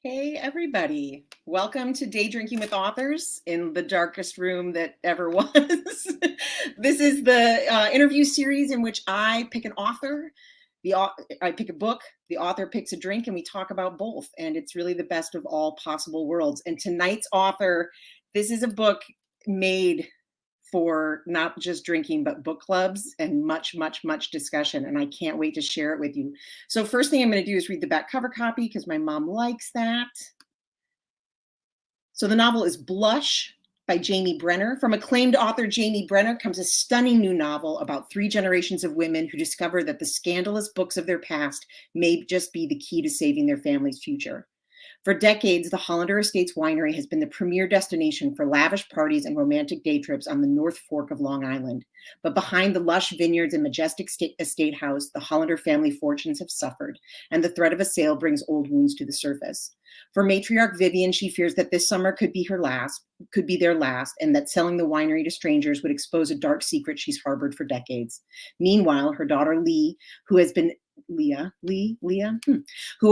Hey, everybody. Welcome to Day Drinking with Authors in the darkest room that ever was. This is the interview series in which I pick an author, I pick a book, the author picks a drink, and we talk about both. And it's really the best of all possible worlds. And tonight's author, this is a book made for not just drinking, but book clubs and much, much, much discussion. And I can't wait to share it with you. So first thing I'm going to do is read the back cover copy because my mom likes that. So the novel is Blush by Jaimie Brenner. From acclaimed author Jaimie Brenner comes a stunning new novel about 3 generations of women who discover that the scandalous books of their past may just be the key to saving their family's future. For decades, the Hollander Estates Winery has been the premier destination for lavish parties and romantic day trips on the North Fork of Long Island. But behind the lush vineyards and majestic estate house, the Hollander family fortunes have suffered, and the threat of a sale brings old wounds to the surface. For matriarch Vivian, she fears that this summer could be their last, and that selling the winery to strangers would expose a dark secret she's harbored for decades. Meanwhile, her daughter Lee, who has been who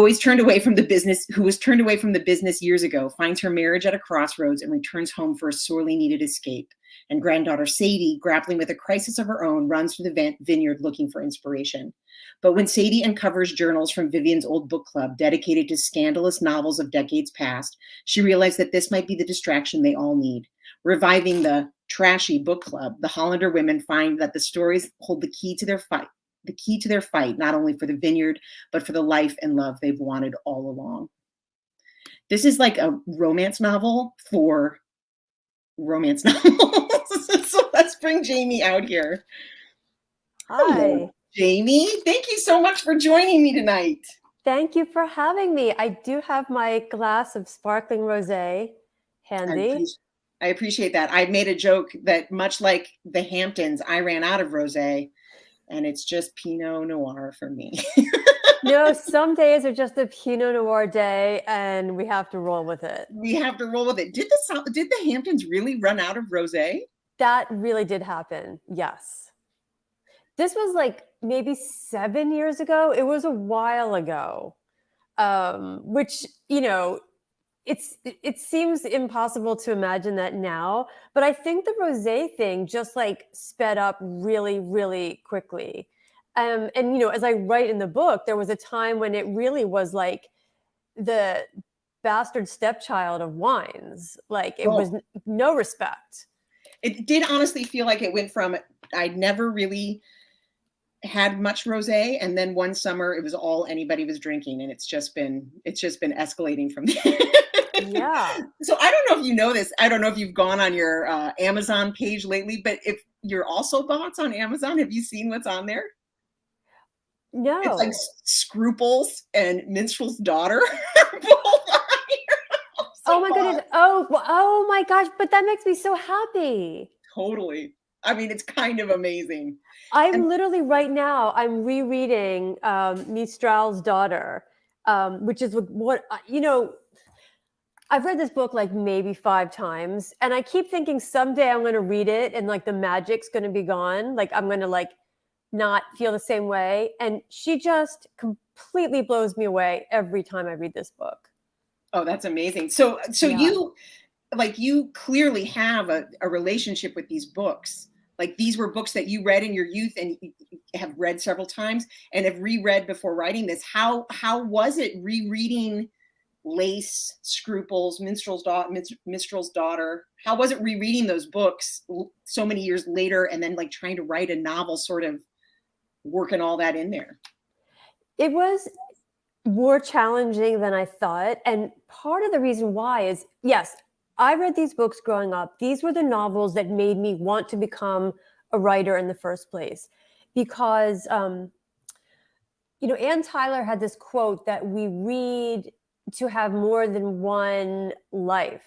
was turned away from the business years ago, finds her marriage at a crossroads and returns home for a sorely needed escape. And granddaughter Sadie, grappling with a crisis of her own, runs through the vineyard looking for inspiration. But when Sadie uncovers journals from Vivian's old book club dedicated to scandalous novels of decades past, she realized that this might be the distraction they all need. Reviving the trashy book club, the Hollander women find that the stories hold the key to their fight, not only for the vineyard, but for the life and love they've wanted all along. This is like a romance novel for romance novels. So let's bring Jaimie out here. Hi. Hello, Jaimie. Thank you so much for joining me tonight. Thank you for having me. I do have my glass of sparkling rosé handy. I appreciate that. I made a joke that much like the Hamptons, I ran out of rosé. And it's just Pinot Noir for me. No, some days are just a Pinot Noir day, and we have to roll with it. Did the Hamptons really run out of rosé? That really did happen, yes. This was like maybe 7 years ago. It was a while ago, which, it seems impossible to imagine that now, but I think the rosé thing just like sped up really, really quickly. And as I write in the book, there was a time when it really was like the bastard stepchild of wines. Like it was no respect. It did honestly feel like it went from I'd never really had much rosé, and then one summer it was all anybody was drinking, and it's just been escalating from there. Yeah. So I don't know if you know this. I don't know if you've gone on your Amazon page lately, but if you're also bots on Amazon, have you seen what's on there? No. It's like Scruples and Minstrel's Daughter. Oh my goodness. Oh my gosh. But that makes me so happy. Totally. I mean, it's kind of amazing. Literally right now, I'm rereading Minstrel's Daughter, which is what, I've read this book like maybe 5 times, and I keep thinking someday I'm going to read it and like the magic's going to be gone. Like I'm going to like not feel the same way. And she just completely blows me away every time I read this book. Oh, that's amazing. So yeah. you clearly have a relationship with these books. Like these were books that you read in your youth and have read several times and have reread before writing this. How was it rereading Lace, Scruples, Minstrel's Daughter? How was it rereading those books so many years later and then like trying to write a novel, sort of working all that in there? It was more challenging than I thought. And part of the reason why is, yes, I read these books growing up. These were the novels that made me want to become a writer in the first place. Because, Ann Tyler had this quote that we read to have more than one life.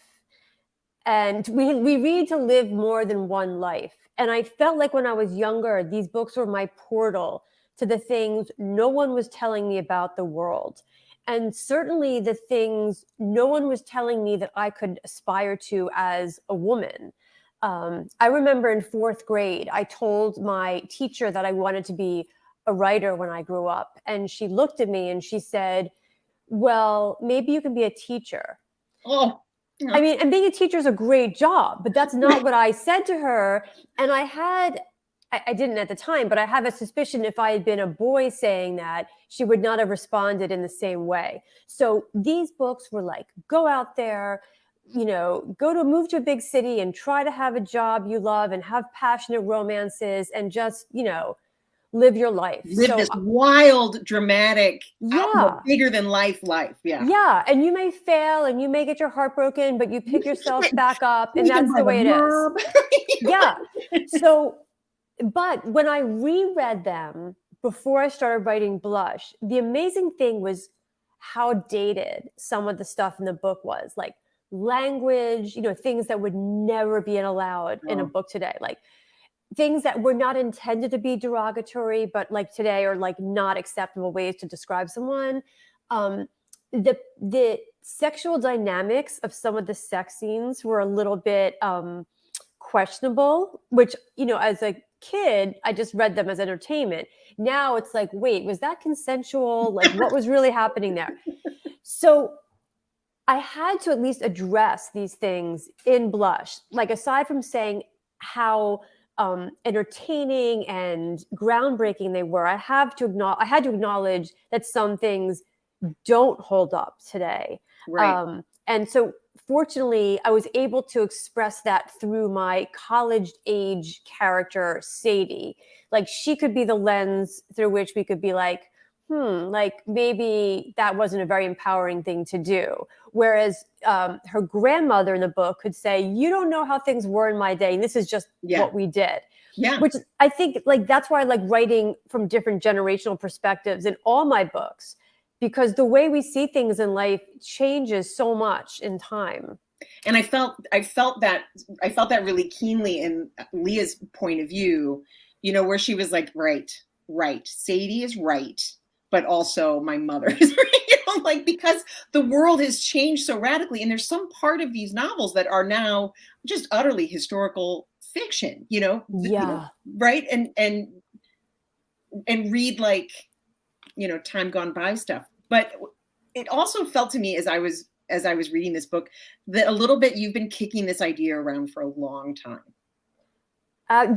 And we read to live more than one life. And I felt like when I was younger, these books were my portal to the things no one was telling me about the world. And certainly the things no one was telling me that I could aspire to as a woman. I remember in 4th grade, I told my teacher that I wanted to be a writer when I grew up. And she looked at me and she said, well, maybe you can be a teacher. Oh, I mean, and being a teacher is a great job, but that's not what I said to her. And I didn't at the time, but I have a suspicion if I had been a boy saying that, she would not have responded in the same way. So these books were like, go out there, move to a big city and try to have a job you love and have passionate romances and just, live your life. Live this wild, dramatic, yeah, bigger than life. Yeah. Yeah. And you may fail and you may get your heart broken, but you pick yourself back up, and that's the way it is. Yeah. So, but when I reread them before I started writing Blush, the amazing thing was how dated some of the stuff in the book was, like language, things that would never be allowed in a book today, like things that were not intended to be derogatory, but like today are like not acceptable ways to describe someone. The sexual dynamics of some of the sex scenes were a little bit questionable, which, as a kid, I just read them as entertainment. Now it's like, wait, was that consensual? Like, what was really happening there? So I had to at least address these things in Blush, like aside from saying how entertaining and groundbreaking they were, I had to acknowledge that some things don't hold up today. Right. And so fortunately, I was able to express that through my college age character, Sadie. Like, she could be the lens through which we could be like, like maybe that wasn't a very empowering thing to do. Whereas her grandmother in the book could say, you don't know how things were in my day, and this is just what we did. Yeah. Which I think, like, that's why I like writing from different generational perspectives in all my books, because the way we see things in life changes so much in time. And I felt that really keenly in Leah's point of view, where she was like, right. Sadie is right, but also my mother is right. Like, because the world has changed so radically, and there's some part of these novels that are now just utterly historical fiction, right? And read like, time gone by stuff. But it also felt to me as I was reading this book that a little bit you've been kicking this idea around for a long time.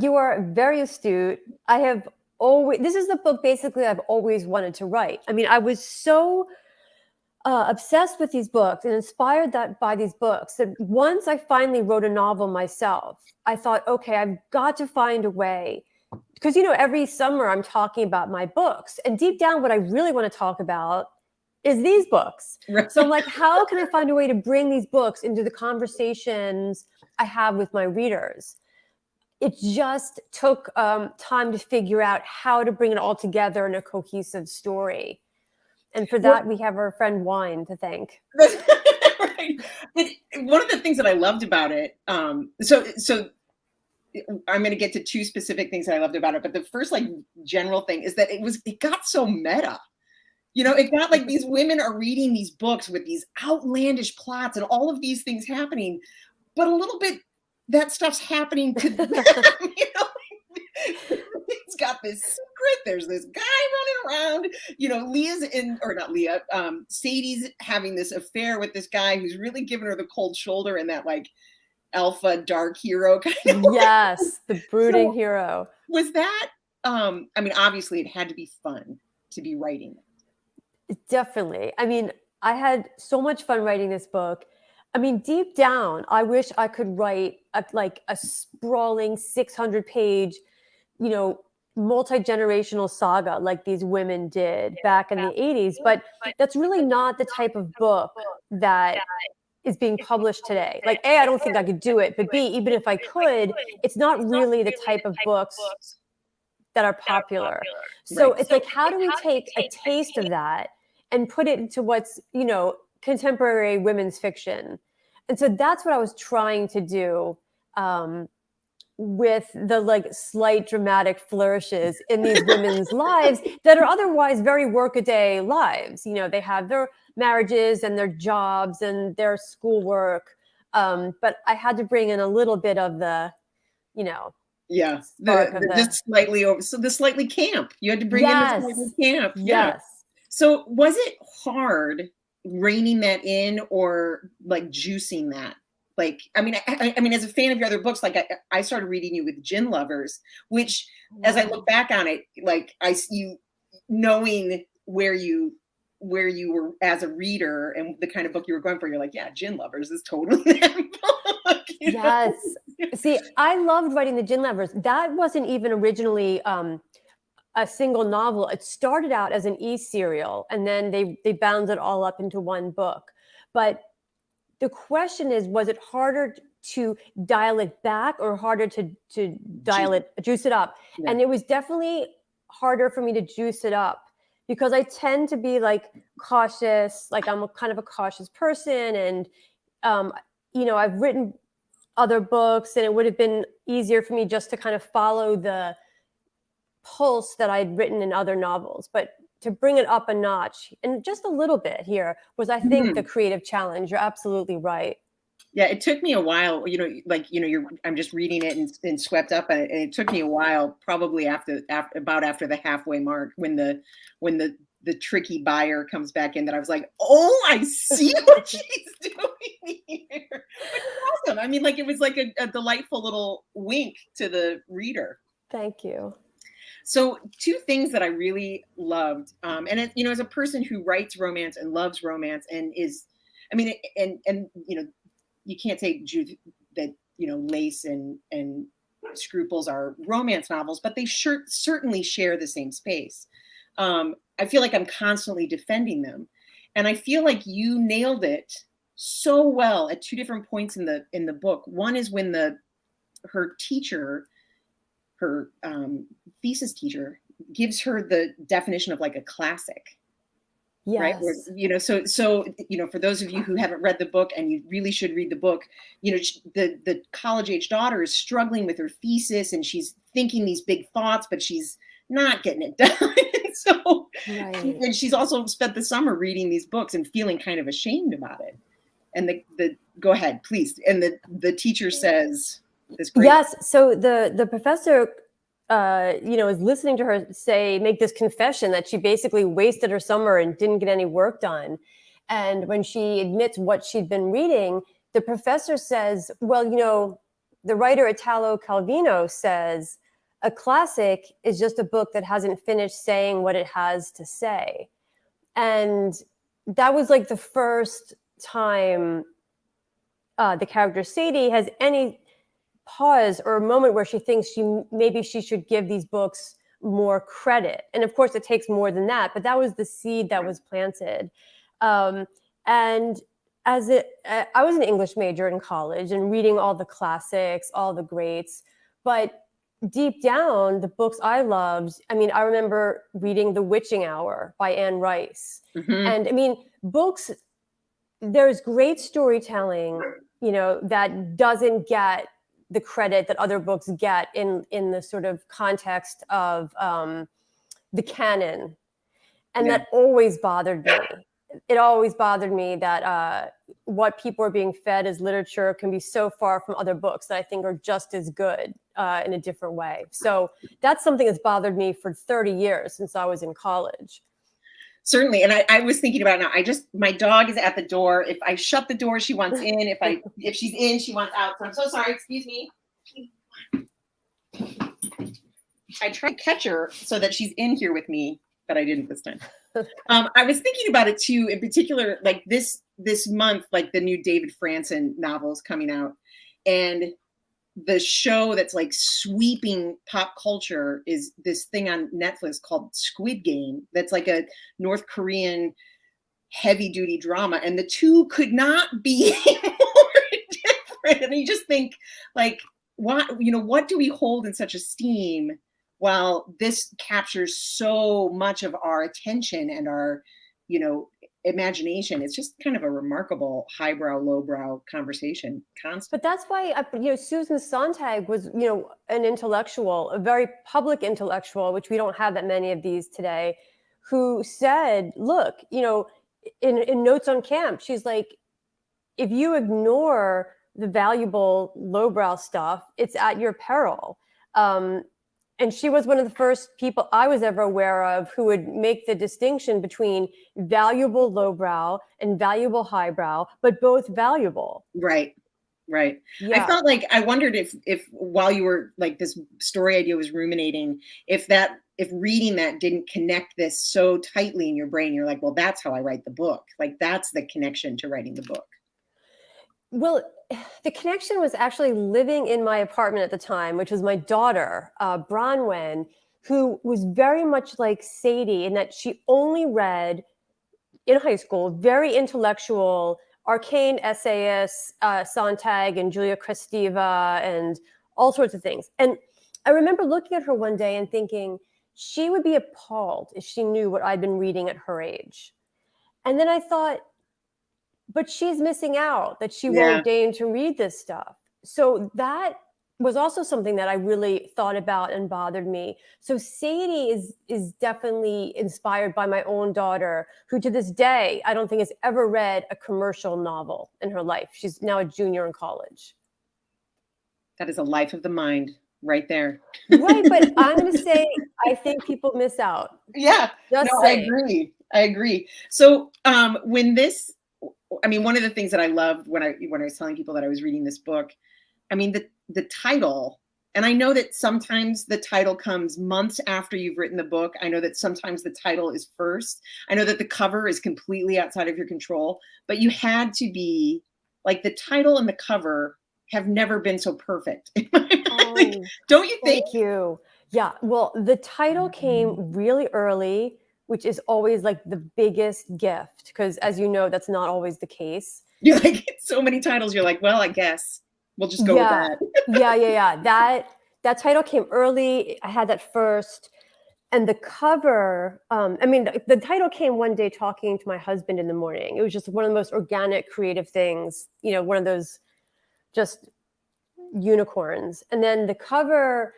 You are very astute. This is the book basically I've always wanted to write. I mean, I was so obsessed with these books and inspired by these books that once I finally wrote a novel myself, I thought, okay, I've got to find a way. Because, every summer I'm talking about my books, and deep down what I really want to talk about is these books. Right. So I'm like, how can I find a way to bring these books into the conversations I have with my readers? It just took time to figure out how to bring it all together in a cohesive story. And for that, we have our friend Wine to thank. Right. One of the things that I loved about it, so I'm going to get to two specific things that I loved about it, but the first like general thing is that it got so meta. It got like these women are reading these books with these outlandish plots and all of these things happening, but a little bit that stuff's happening to them. It's got this secret. There's this guy running around. Sadie's having this affair with this guy who's really giving her the cold shoulder and that like alpha dark hero kind of. Yes, the brooding hero. Was that? I mean, obviously, it had to be fun to be writing it. Definitely. I mean, I had so much fun writing this book. I mean, deep down, I wish I could write a sprawling 600-page, multi-generational saga like these women did back in the 80s. But that's really not the type of book that is being published today. Like, A, I don't think I could do it. But B, even if I could, it's not really the type of books that are popular. So it's like, how do we take a taste of that and put it into what's, contemporary women's fiction? And so that's what I was trying to do with the like slight dramatic flourishes in these women's lives that are otherwise very workaday lives. They have their marriages and their jobs and their schoolwork. But I had to bring in a little bit of the, the slightly camp. You had to bring in the slightly camp. Yes. So was it hard reining that in or like juicing that? Like, I mean, I mean, as a fan of your other books, like I started reading you with Gin Lovers, which, as I look back on it, like you knowing where you were as a reader and the kind of book you were going for, you're like, yeah, Gin Lovers is totally that book. Yes. See, I loved writing the Gin Lovers. That wasn't even originally a single novel. It started out as an e-serial, and then they bound it all up into one book. But the question is, was it harder to dial it back or harder to juice it up? Yeah. And it was definitely harder for me to juice it up because I tend to be like cautious, like I'm kind of a cautious person. And, I've written other books and it would have been easier for me just to kind of follow the pulse that I'd written in other novels. But to bring it up a notch and just a little bit here was, I think, the creative challenge. You're absolutely right. Yeah, it took me a while, I'm just reading it and swept up on it. And it took me a while, probably after the halfway mark, when the tricky buyer comes back in, that I was like, oh, I see what she's doing here. It's awesome. I mean, like, it was like a delightful little wink to the reader. Thank you. So 2 things that I really loved, and as a person who writes romance and loves romance and is, I mean, and you can't say, Judith, that Lace and Scruples are romance novels, but they certainly share the same space. I feel like I'm constantly defending them, and I feel like you nailed it so well at 2 different points in the book. One is when her teacher, her thesis teacher, gives her the definition of like a classic. Yes. Right. Where, so for those of you who haven't read the book, and you really should read the book, the college age daughter is struggling with her thesis and she's thinking these big thoughts, but she's not getting it done. So, right. And she's also spent the summer reading these books and feeling kind of ashamed about it. And go ahead, please. And the teacher says this great. Yes. So the professor, is listening to her make this confession that she basically wasted her summer and didn't get any work done. And when she admits what she'd been reading, the professor says, well, the writer Italo Calvino says, a classic is just a book that hasn't finished saying what it has to say. And that was like the first time the character Sadie has any pause or a moment where she thinks maybe she should give these books more credit. And of course it takes more than that, but that was the seed that was planted. And I was an English major in college and reading all the classics, all the greats, but deep down, the books I loved, I remember reading The Witching Hour by Anne Rice. Mm-hmm. And books, there's great storytelling, that doesn't get the credit that other books get in the sort of context of the canon. And that always bothered me. It always bothered me that what people are being fed as literature can be so far from other books that I think are just as good in a different way. So that's something that's bothered me for 30 years since I was in college. Certainly. And I was thinking about it now. My dog is at the door. If I shut the door, she wants in. If she's in, she wants out. So I'm so sorry. Excuse me. I tried to catch her so that she's in here with me, but I didn't this time. I was thinking about it too, in particular, like this month, like the new David Franzen novel is coming out, and the show that's like sweeping pop culture is this thing on Netflix called Squid Game. That's like a North Korean heavy duty drama. And the two could not be more different. And you just think like, what do we hold in such esteem while this captures so much of our attention and our, imagination? It's just kind of a remarkable highbrow, lowbrow conversation. But that's why, Susan Sontag was, an intellectual, a very public intellectual, which we don't have that many of these today, who said, look, in Notes on Camp, she's like, if you ignore the valuable lowbrow stuff, it's at your peril. And And she was one of the first people I was ever aware of who would make the distinction between valuable lowbrow and valuable highbrow, but both valuable. Right. Right. I Yeah. felt like I wondered if while you were like this story idea was ruminating, if reading that didn't connect this so tightly in your brain, you're like, well, that's how I write the book. Like that's the connection to writing the book. Well, the connection was actually living in my apartment at the time, which was my daughter, Bronwyn, who was very much like Sadie in that she only read in high school, very intellectual, arcane essayists, Sontag and Julia Kristeva and all sorts of things. And I remember looking at her one day and thinking she would be appalled if she knew what I'd been reading at her age. And then I thought, but she's missing out that she won't deign to read this stuff. So that was also something that I really thought about and bothered me. So Sadie is definitely inspired by my own daughter, who to this day, I don't think has ever read a commercial novel in her life. She's now a junior in college. That is a life of the mind right there. Right, but I'm going to say, I think people miss out. Yeah, Just no, saying. I agree. So when this, I mean, one of the things that I loved when I was telling people that I was reading this book, I mean, the title, and I know that sometimes the title comes months after you've written the book. I know that sometimes the title is first. I know that the cover is completely outside of your control, but you had to be like the title and the cover have never been so perfect. Like, don't you think? Thank you. Yeah. Well, the title came really early, which is always like the biggest gift, because as you know, that's not always the case. You're like, so many titles. You're like, well, I guess we'll just go with that. Yeah. That title came early. I had that first. And the cover, I mean, the title came one day talking to my husband in the morning. It was just one of the most organic, creative things, you know, one of those just unicorns. And then the cover,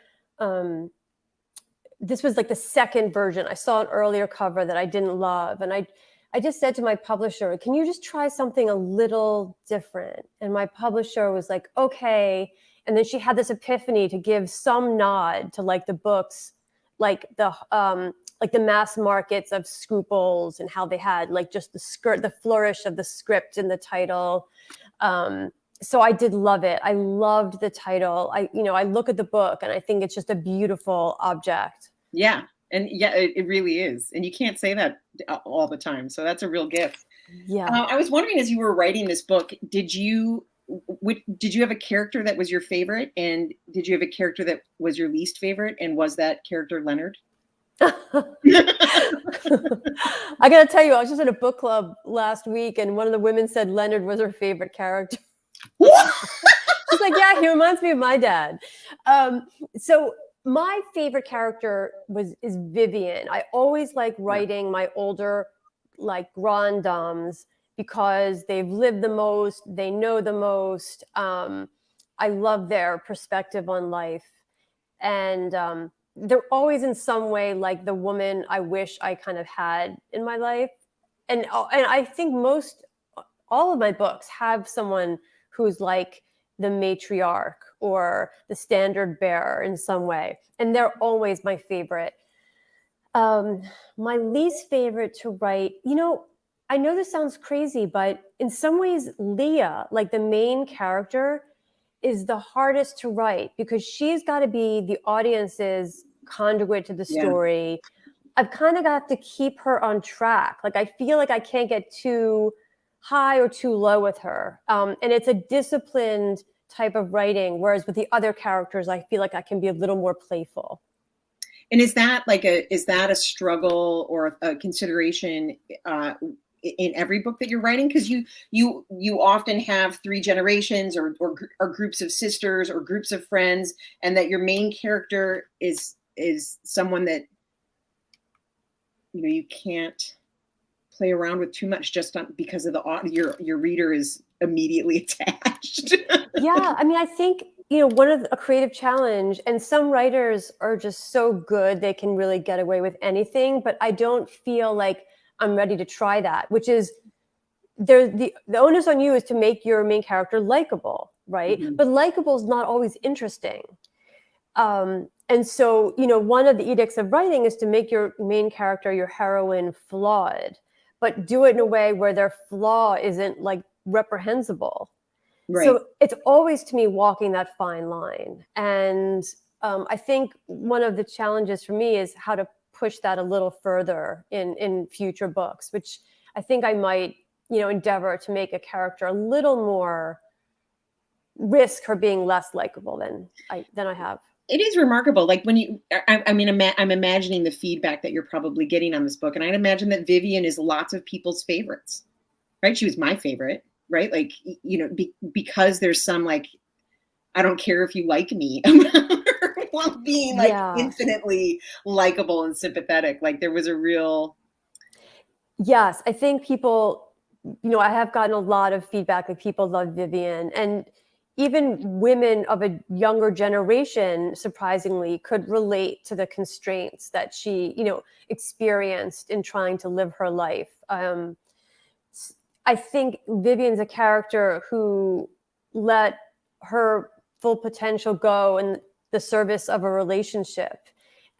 this was like the second version. I saw an earlier cover that I didn't love. And I just said to my publisher, can you just try something a little different? And my publisher was like, okay. And then she had this epiphany to give some nod to like the books, like the mass markets of Scruples and how they had like just the flourish of the script in the title. So I did love it. I loved the title. I look at the book and I think it's just a beautiful object. Yeah. And yeah, it really is. And you can't say that all the time. So that's a real gift. Yeah. I was wondering, as you were writing this book, did you have a character that was your favorite? And did you have a character that was your least favorite? And was that character Leonard? I got to tell you, I was just at a book club last week and one of the women said Leonard was her favorite character. She's like, yeah, he reminds me of my dad. So my favorite character is Vivian. I always like writing my older, like grand dames because they've lived the most, they know the most. I love their perspective on life, and they're always in some way like the woman I wish I kind of had in my life. And I think all of my books have someone who's like the matriarch or the standard bearer in some way. And they're always my favorite. My least favorite to write, I know this sounds crazy, but in some ways, Leah, like the main character, is the hardest to write because she's got to be the audience's conduit to the story. Yeah. I've kind of got to keep her on track. Like, I feel like I can't get too high or too low with her. And it's a disciplined type of writing, whereas with the other characters, I feel like I can be a little more playful. And is that a struggle or a consideration in every book that you're writing? Because you often have three generations or groups of sisters or groups of friends, and that your main character is someone that you can't play around with too much just because of your reader is immediately attached. Yeah, I mean, I think one of a creative challenge, and some writers are just so good they can really get away with anything, but I don't feel like I'm ready to try that, which is the onus on you is to make your main character likable, right? Mm-hmm. But likable is not always interesting. And so, one of the edicts of writing is to make your main character, your heroine, flawed, but do it in a way where their flaw isn't like reprehensible. Right. So it's always, to me, walking that fine line. And I think one of the challenges for me is how to push that a little further in future books, which I think I might, endeavor to make a character a little more, risk her being less likable than I have. It is remarkable. Like when I'm imagining the feedback that you're probably getting on this book. And I'd imagine that Vivian is lots of people's favorites, right? She was my favorite, right? Like, because there's some, like, I don't care if you like me, while being like infinitely likable and sympathetic. Like there was a real. Yes. I think people, I have gotten a lot of feedback that people love Vivian, and even women of a younger generation, surprisingly, could relate to the constraints that she, experienced in trying to live her life. I think Vivian's a character who let her full potential go in the service of a relationship.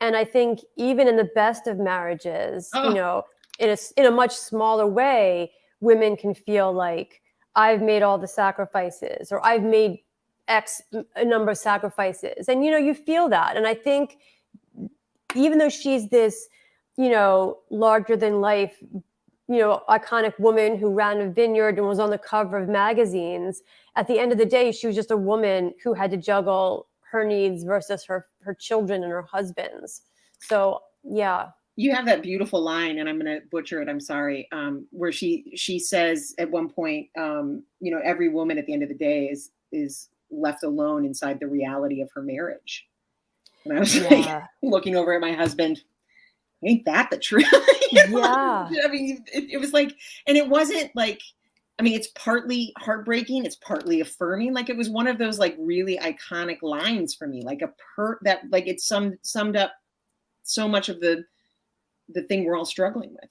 And I think even in the best of marriages, in a much smaller way, women can feel like, I've made all the sacrifices, or I've made X a number of sacrifices. And, you feel that. And I think even though she's this, larger than life, iconic woman who ran a vineyard and was on the cover of magazines, at the end of the day, she was just a woman who had to juggle her needs versus her children and her husband's. So, yeah. You have that beautiful line, and I'm going to butcher it, I'm sorry, where she says at one point, every woman at the end of the day is left alone inside the reality of her marriage. And I was like, looking over at my husband, ain't that the truth? Yeah. I mean, it was like, and it wasn't like, I mean, it's partly heartbreaking, it's partly affirming. Like it was one of those like really iconic lines for me, like it summed up so much of the thing we're all struggling with.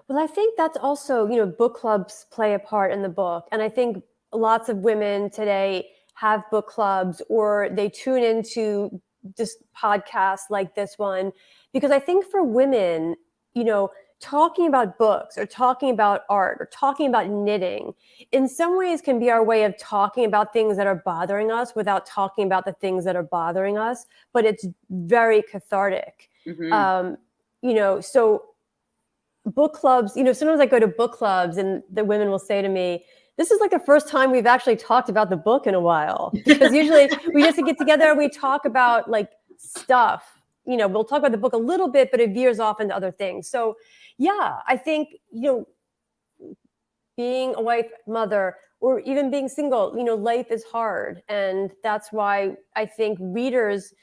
Well, I think that's also, book clubs play a part in the book. And I think lots of women today have book clubs, or they tune into just podcasts like this one, because I think for women, talking about books or talking about art or talking about knitting in some ways can be our way of talking about things that are bothering us without talking about the things that are bothering us. But it's very cathartic. Mm-hmm. So book clubs, sometimes I go to book clubs and the women will say to me, this is like the first time we've actually talked about the book in a while. Because usually we just get together and we talk about like stuff. We'll talk about the book a little bit, but it veers off into other things. So yeah, I think, being a wife, mother, or even being single, life is hard. And that's why I think readers,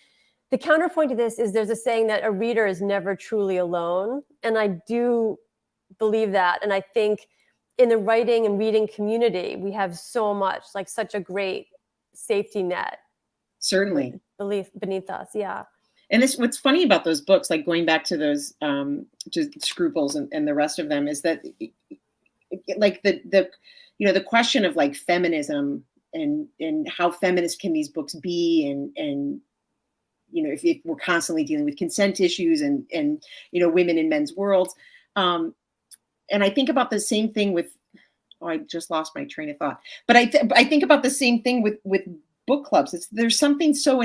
the counterpoint to this is there's a saying that a reader is never truly alone. And I do believe that. And I think in the writing and reading community, we have so much, like such a great safety net. Certainly. Beneath us. Yeah. And what's funny about those books, like going back to those, to Scruples and the rest of them, is that like the question of like feminism and how feminist can these books be, and if we're constantly dealing with consent issues and women in men's worlds. And I think about the same thing with, I just lost my train of thought, but I think about the same thing with book clubs. There's something so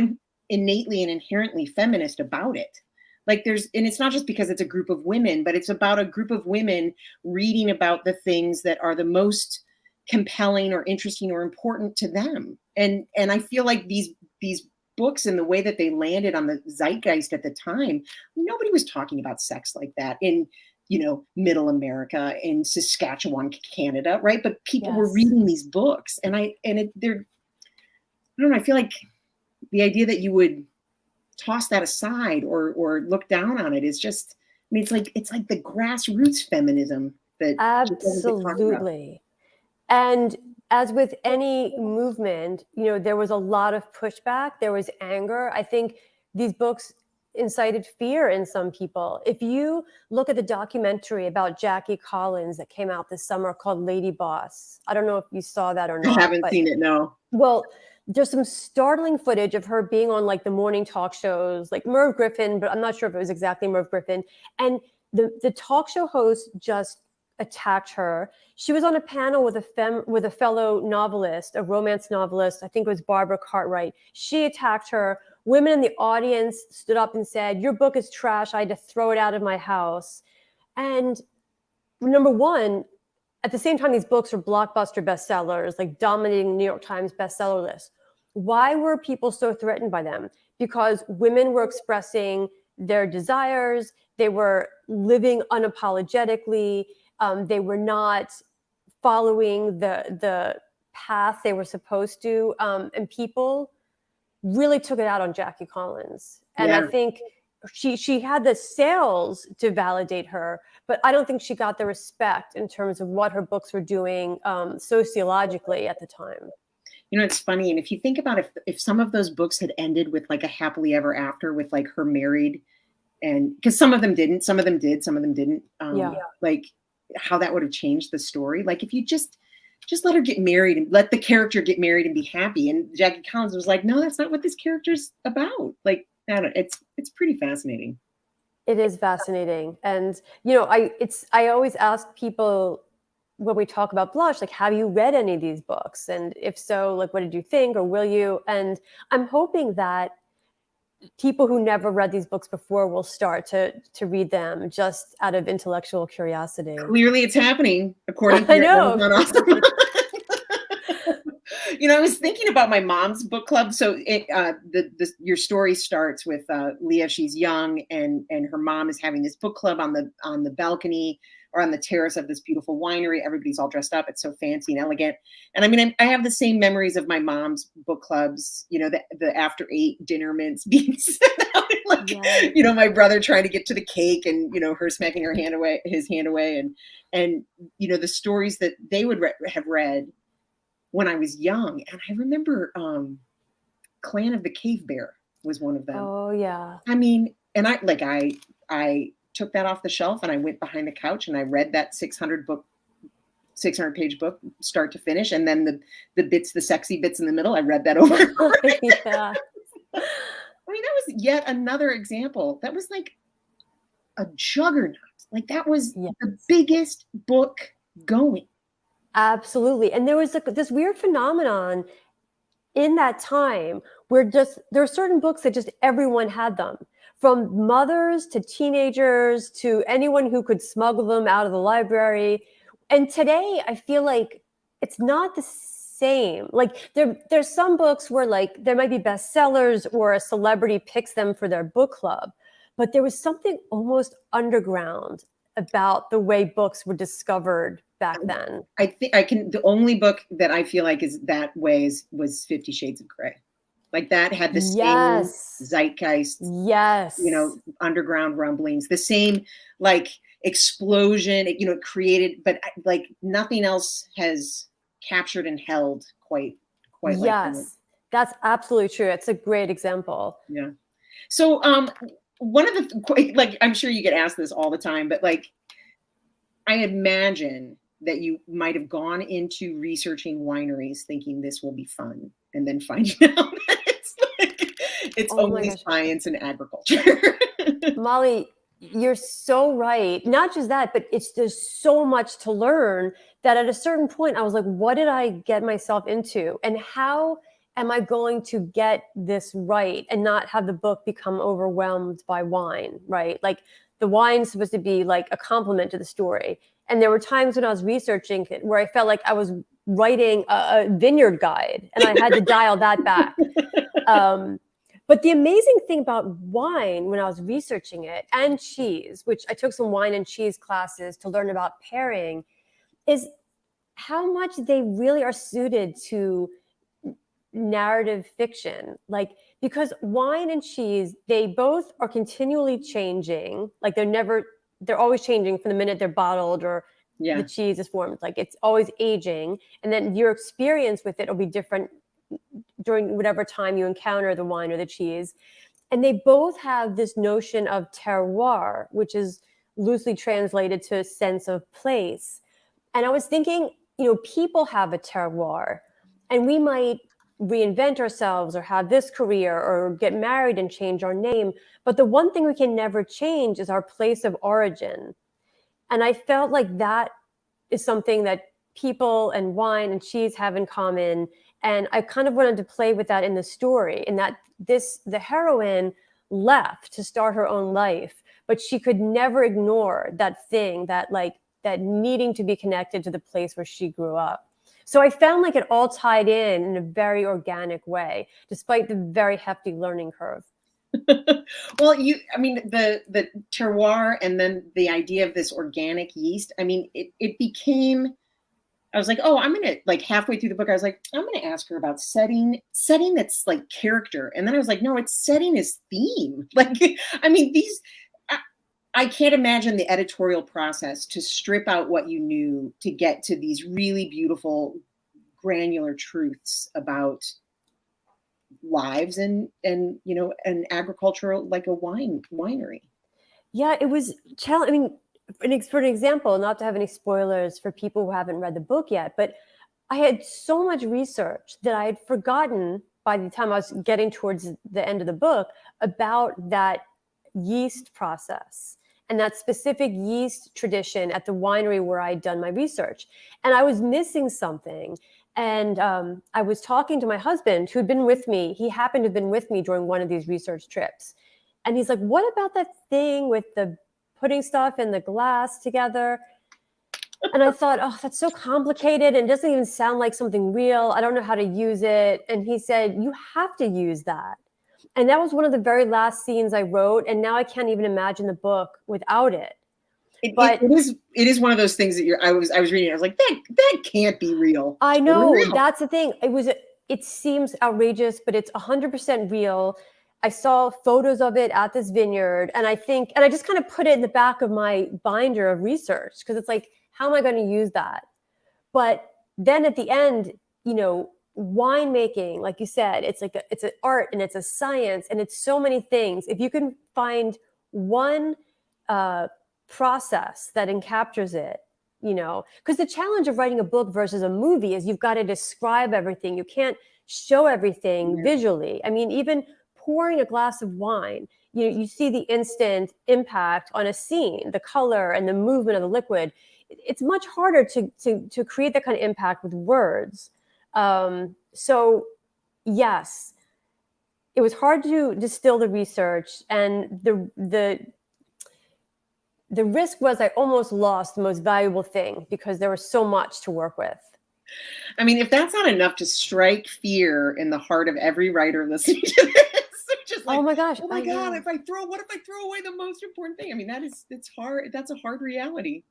innately and inherently feminist about it. Like and it's not just because it's a group of women, but it's about a group of women reading about the things that are the most compelling or interesting or important to them. And I feel like these books and the way that they landed on the zeitgeist at the time, nobody was talking about sex like that in, middle America, in Saskatchewan, Canada, right? But people were reading these books, and I don't know, I feel like the idea that you would toss that aside or look down on it is just, I mean, it's like the grassroots feminism that absolutely. And as with any movement, there was a lot of pushback. There was anger. I think these books incited fear in some people. If you look at the documentary about Jackie Collins that came out this summer called Lady Boss, I don't know if you saw that or not. I haven't seen it, no. Well, there's some startling footage of her being on like the morning talk shows, like Merv Griffin, but I'm not sure if it was exactly Merv Griffin. And the talk show host just attacked her. She was on a panel with a fellow novelist, a romance novelist. I think it was Barbara Cartwright. She attacked her. Women in the audience stood up and said, "Your book is trash. I had to throw it out of my house." And number one, at the same time, these books are blockbuster bestsellers, like dominating New York Times bestseller list. Why were people so threatened by them? Because women were expressing their desires. They were living unapologetically. They were not following the path they were supposed to. And people really took it out on Jackie Collins. And I think she had the sales to validate her, but I don't think she got the respect in terms of what her books were doing sociologically at the time. You know, it's funny. And if you think about if some of those books had ended with like a happily ever after with like her married, and because some of them didn't, some of them did, some of them didn't, like how that would have changed the story. Like if you just let her get married and let the character get married and be happy. And Jackie Collins was like, no, that's not what this character's about. Like, I don't know, it's pretty fascinating. It is fascinating. And, you know, I always ask people when we talk about Blush, like, have you read any of these books? And if so, like, what did you think, or will you? And I'm hoping that people who never read these books before will start to read them just out of intellectual curiosity. Clearly it's happening, according to I know. Awesome. You know, I was thinking about my mom's book club. So your story starts with Leah. She's young, and her mom is having this book club on the balcony or on the terrace of this beautiful winery. Everybody's all dressed up. It's so fancy and elegant. And I mean, I have the same memories of my mom's book clubs. You know, the after 8 dinner mints being set out, like, you know, my brother trying to get to the cake, and you know, her smacking his hand away, and you know, the stories that they would have read when I was young. And I remember Clan of the Cave Bear was one of them. Oh yeah. I mean, and I took that off the shelf and I went behind the couch and I read that 600 page book start to finish. And then the sexy bits in the middle, I read that over. Yeah. I mean, that was yet another example. That was like a juggernaut. Like that was the biggest book going. Absolutely. And there was this weird phenomenon in that time where there are certain books that just everyone had them, from mothers to teenagers to anyone who could smuggle them out of the library. And today I feel like it's not the same. Like there's some books where like there might be bestsellers or a celebrity picks them for their book club, but there was something almost underground about the way books were discovered back then. I think the only book that I feel like is that way was 50 Shades of Grey. Like that had the same zeitgeist, you know, underground rumblings, the same like explosion, you know, it created, but like nothing else has captured and held quite like that. That's absolutely true. It's a great example. Yeah. So one of the, like, I'm sure you get asked this all the time, but like, I imagine that you might have gone into researching wineries thinking this will be fun, and then finding out that it's only science and agriculture. Molly, you're so right. Not just that, but there's so much to learn that at a certain point I was like, what did I get myself into? And how am I going to get this right and not have the book become overwhelmed by wine, right? Like the wine's supposed to be like a complement to the story. And there were times when I was researching it where I felt like I was writing a vineyard guide and I had to dial that back. But the amazing thing about wine when I was researching it, and cheese, which I took some wine and cheese classes to learn about pairing, is how much they really are suited to narrative fiction. Like, because wine and cheese, they both are continually changing. Like they're always changing from the minute they're bottled or the cheese is formed. Like it's always aging. And then your experience with it will be different during whatever time you encounter the wine or the cheese. And they both have this notion of terroir, which is loosely translated to a sense of place. And I was thinking, you know, people have a terroir, and we might reinvent ourselves or have this career or get married and change our name. But the one thing we can never change is our place of origin. And I felt like that is something that people and wine and cheese have in common. And I kind of wanted to play with that in the story, in that the heroine left to start her own life, but she could never ignore that thing, that needing to be connected to the place where she grew up. So I found like it all tied in a very organic way, despite the very hefty learning curve. Well, the terroir and then the idea of this organic yeast, I mean, it became, I was like, oh, I'm going to, like, halfway through the book, I was like, I'm going to ask her about setting that's like character. And then I was like, no, it's setting is theme. Like, I mean, I can't imagine the editorial process to strip out what you knew to get to these really beautiful, granular truths about lives and an agricultural, like a winery. Yeah, it was challenging. I mean, for an example, not to have any spoilers for people who haven't read the book yet, but I had so much research that I had forgotten by the time I was getting towards the end of the book about that yeast process and that specific yeast tradition at the winery where I'd done my research. And I was missing something. And I was talking to my husband, who'd been with me. He happened to have been with me during one of these research trips. And he's like, what about that thing with the putting stuff in the glass together? And I thought, oh, that's so complicated and doesn't even sound like something real. I don't know how to use it. And he said, you have to use that. And that was one of the very last scenes I wrote. And now I can't even imagine the book without it. It is one of those things that I was reading. I was like, that can't be real. I know, that's the thing. It seems outrageous, but it's 100% real. I saw photos of it at this vineyard, and I just kind of put it in the back of my binder of research because it's like, how am I going to use that? But then at the end, winemaking, like you said, it's an art and it's a science and it's so many things. If you can find one process that encaptures it, because the challenge of writing a book versus a movie is you've got to describe everything. You can't show everything visually. I mean, even pouring a glass of wine, you see the instant impact on a scene, the color and the movement of the liquid. It's much harder to create that kind of impact with words. So yes, it was hard to distill the research, and the risk was I almost lost the most valuable thing because there was so much to work with. I mean, if that's not enough to strike fear in the heart of every writer listening to this, just like, oh my gosh, what if I throw away the most important thing? I mean, it's hard. That's a hard reality.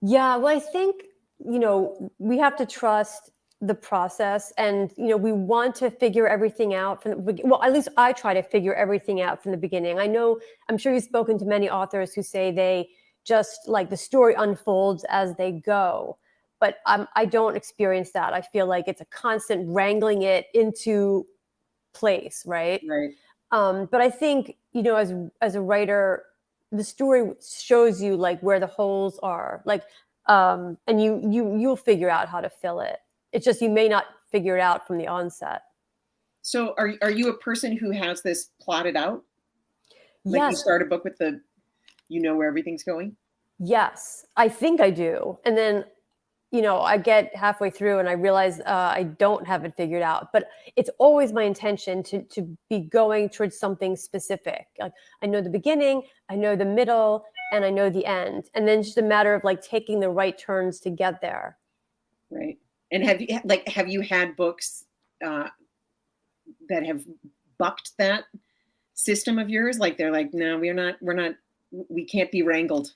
Yeah, well, I think, we have to trust the process, and, we want to figure everything out from the beginning. Well, at least I try to figure everything out from the beginning. I'm sure you've spoken to many authors who say they just like the story unfolds as they go. But I don't experience that. I feel like it's a constant wrangling it into place, right? Right. But I think, as a writer, the story shows you like where the holes are, like, and you'll figure out how to fill it. It's just you may not figure it out from the onset. So are you a person who has this plotted out? Like Yes. You start a book with where everything's going? Yes, I think I do. And then, I get halfway through and I realize I don't have it figured out. But it's always my intention to be going towards something specific. Like I know the beginning, I know the middle, and I know the end. And then it's just a matter of like taking the right turns to get there. Right. And have you had books that have bucked that system of yours? Like they're like, no, we can't be wrangled.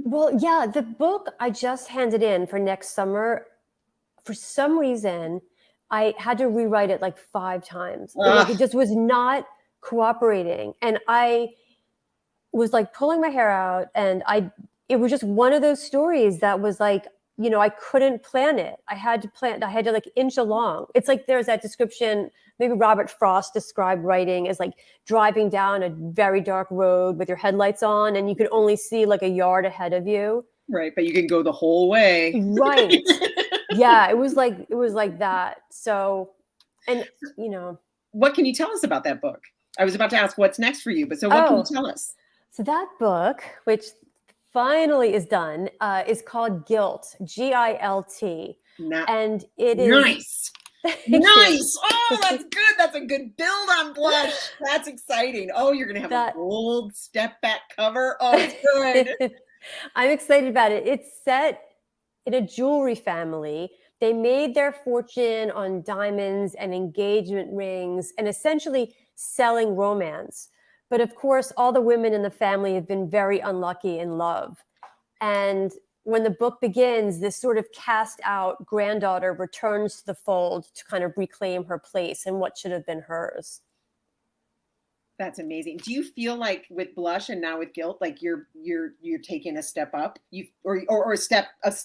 Well, yeah, the book I just handed in for next summer, for some reason, I had to rewrite it like 5 times. Like it just was not cooperating. And I was like pulling my hair out, and it was just one of those stories that was like, I couldn't plan it. I had to like inch along. It's like there's that description, maybe Robert Frost described writing as like driving down a very dark road with your headlights on and you can only see like a yard ahead of you. Right, but you can go the whole way. Right. Yeah, it was like that. So And, you know. What can you tell us about that book? I was about to ask what's next for you, but so what can you tell us? So that book, which finally is done, is called Guilt, Gilt. And it is nice. Nice. Oh, that's good. That's a good build on blush. That's exciting. Oh, you're going to have a gold step back cover. Oh, it's good. I'm excited about it. It's set in a jewelry family. They made their fortune on diamonds and engagement rings and essentially selling romance. But of course, all the women in the family have been very unlucky in love. And when the book begins, this sort of cast out granddaughter returns to the fold to kind of reclaim her place and what should have been hers. That's amazing. Do you feel like with Blush and now with Guilt, like you're taking a step up, or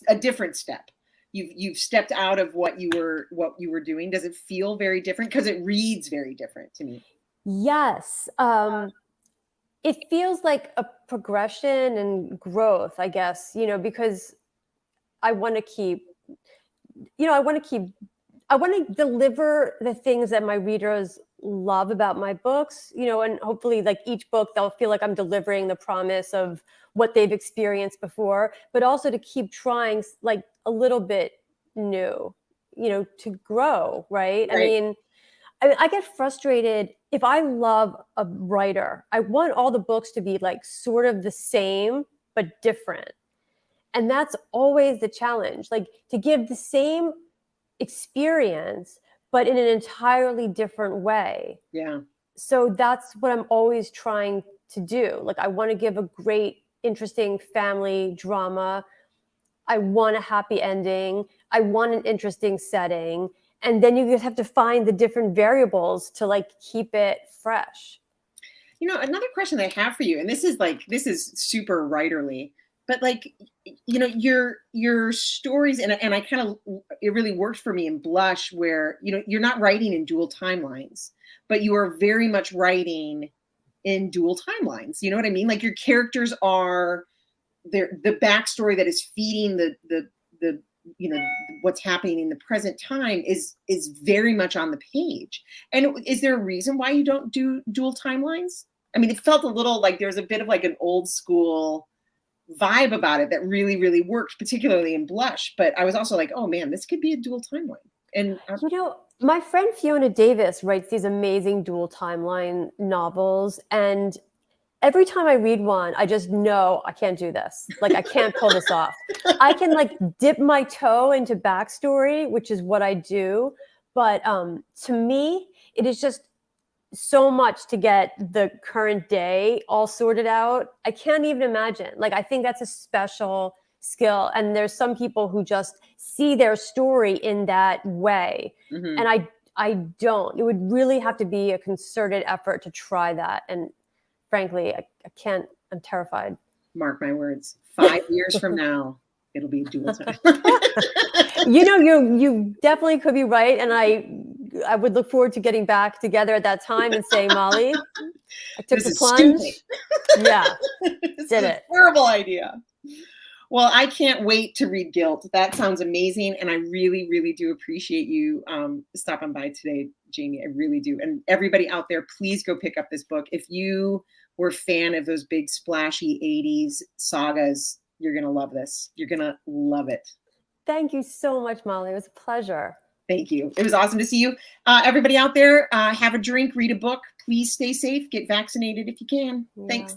a different step? You've stepped out of what you were doing. Does it feel very different? Because it reads very different to me. Yes. It feels like a progression and growth, I guess, because I want to deliver the things that my readers love about my books, and hopefully like each book, they'll feel like I'm delivering the promise of what they've experienced before, but also to keep trying like a little bit new, to grow. Right. I mean, I get frustrated if I love a writer. I want all the books to be like sort of the same, but different. And that's always the challenge, like to give the same experience, but in an entirely different way. Yeah. So that's what I'm always trying to do. Like I want to give a great, interesting family drama. I want a happy ending. I want an interesting setting. And then you just have to find the different variables to like keep it fresh. Another question I have for you, and this is super writerly, but like, your stories, and I kind of, it really worked for me in Blush where, you're not writing in dual timelines, but you are very much writing in dual timelines. You know what I mean? Like your characters are the backstory that is feeding the what's happening in the present time is very much on the page. And is there a reason why you don't do dual timelines? I mean, it felt a little like there's a bit of like an old school vibe about it that really, really worked, particularly in Blush. But I was also like, oh man, this could be a dual timeline. And my friend Fiona Davis writes these amazing dual timeline novels, and every time I read one, I just know I can't do this. Like I can't pull this off. I can like dip my toe into backstory, which is what I do. But to me, it is just so much to get the current day all sorted out. I can't even imagine. Like I think that's a special skill. And there's some people who just see their story in that way. Mm-hmm. And I don't. It would really have to be a concerted effort to try that. And frankly, I can't. I'm terrified. Mark my words. 5 years from now, it'll be dual time. You definitely could be right, and I would look forward to getting back together at that time and saying, Molly, I took the plunge. Yeah, did it. Horrible idea. Well, I can't wait to read Guilt. That sounds amazing, and I really, really do appreciate you stopping by today, Jaimie. I really do. And everybody out there, please go pick up this book. If you were a fan of those big splashy 80s sagas, you're going to love this. You're going to love it. Thank you so much, Molly. It was a pleasure. Thank you. It was awesome to see you. Everybody out there, have a drink, read a book. Please stay safe. Get vaccinated if you can. Yeah. Thanks.